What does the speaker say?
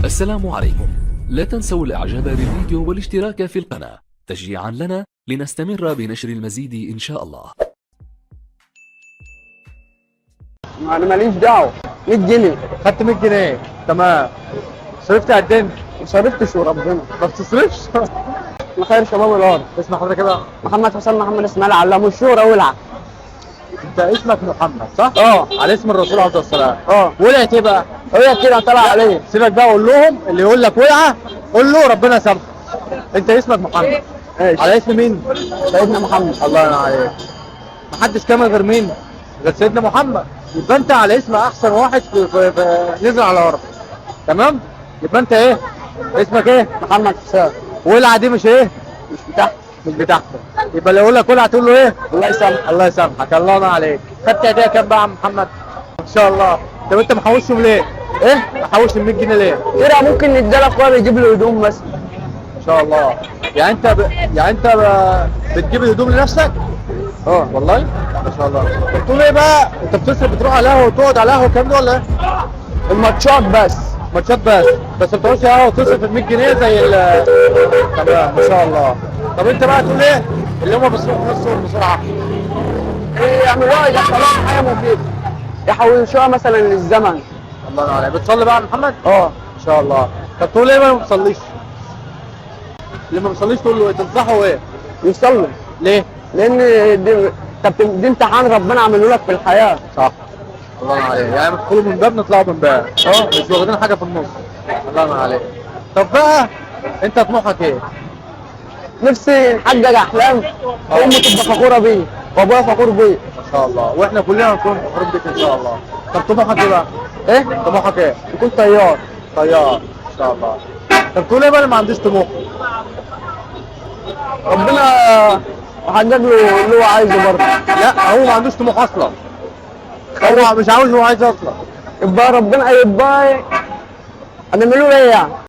السلام عليكم. لا تنسوا الاعجاب بالفيديو والاشتراك في القناة تشجيعا لنا لنستمر بنشر المزيد ان شاء الله. انا ماليش دعوه. 100 جنيه خدت 100 جنيه تمام. صرفت قد ايه؟ ما صرفتش وربنا. ما بتصرفش. انا خير شباب الارض. اسم حضرتك ايه بقى؟ محمد حسام محمد اسماعيل علام الشهرة ولع. انت اسمك محمد صح؟ اه على اسم الرسول عليه الصلاه والسلام. اه ولعت ايه بقى؟ هي كده طلع عليه. سيبك بقى، قول لهم اللي يقول لك ولعه قول له ربنا يسامحك. انت اسمك محمد. ماشي. على اسم مين؟ سيدنا محمد. الله ينور عليك. محدش كامل غير مين؟ غير سيدنا محمد. يبقى انت على اسم احسن واحد في نزل على الارض. تمام؟ يبقى انت ايه؟ اسمك ايه؟ محمد حسام. ولعه دي مش ايه؟ مش بتاعتي. مش بتاعتك. يبقى اللي يقول لك ولعه تقول له ايه؟ الله يسامحك. الله يسامحك. الله ينور عليك. خدت هديه كام بقى يا عم محمد؟ ان شاء الله. طب انت محوشهم ليه؟ ايه؟ محوش ال 100 جنيه ليه؟ كده ممكن ندي لاخويا بيجيب له هدوم مثلا. ان شاء الله. يعني انت بتجيب الهدوم لنفسك؟ اه والله؟ ما شاء الله. بتقول ايه بقى؟ انت بتصرف بتروح على القهوه وتقعد على القهوه الكلام ده ولا ايه؟ الماتشات بس. ماتشات بس ما بتقعدش على القهوه وتصرف ال 100 جنيه زي تمام ما شاء الله. طب انت بقى تقول ايه؟ اللي هم بيصرفوا نفسهم بسرعه. ايه يعملوها يدخلوها حاجه مفيده. يحولوها مثلا للزمن. الله ينور عليك. بتصلي بقى يا محمد؟ اه ان شاء الله. طب تقول ايه بقى ما بتصليش؟ اللي ما بيصليش تقول له ايه؟ تنصحه ايه؟ يصلي. ليه؟ لان دي امتحان ربنا عامله لك في الحياه. صح. الله ينور عليك. يعني بتدخلوا من باب نطلعوا من باب. مش واخدين حاجه في النص. الله ينور عليك. طب بقى انت طموحك ايه؟ نفسي نحقق احلام امي تبقى فخوره بيا وابويا فخور بيا. ما شاء الله. واحنا كلنا نكون فخورين بيك ان شاء الله. طب طموحك ايه بقى؟ ايه؟ طموحك ايه؟ يكون طيار. طيار ان شاء الله. طب تقول ايه بقى اللي ما عندوش طموح؟ ربنا حقق له اللي هو عايزه برضه. لا هو ما عندوش طموح اصلا. هو مش عاوز، هو عايز اصلا. يبقى ربنا يبقى هنعمله ايه يعني؟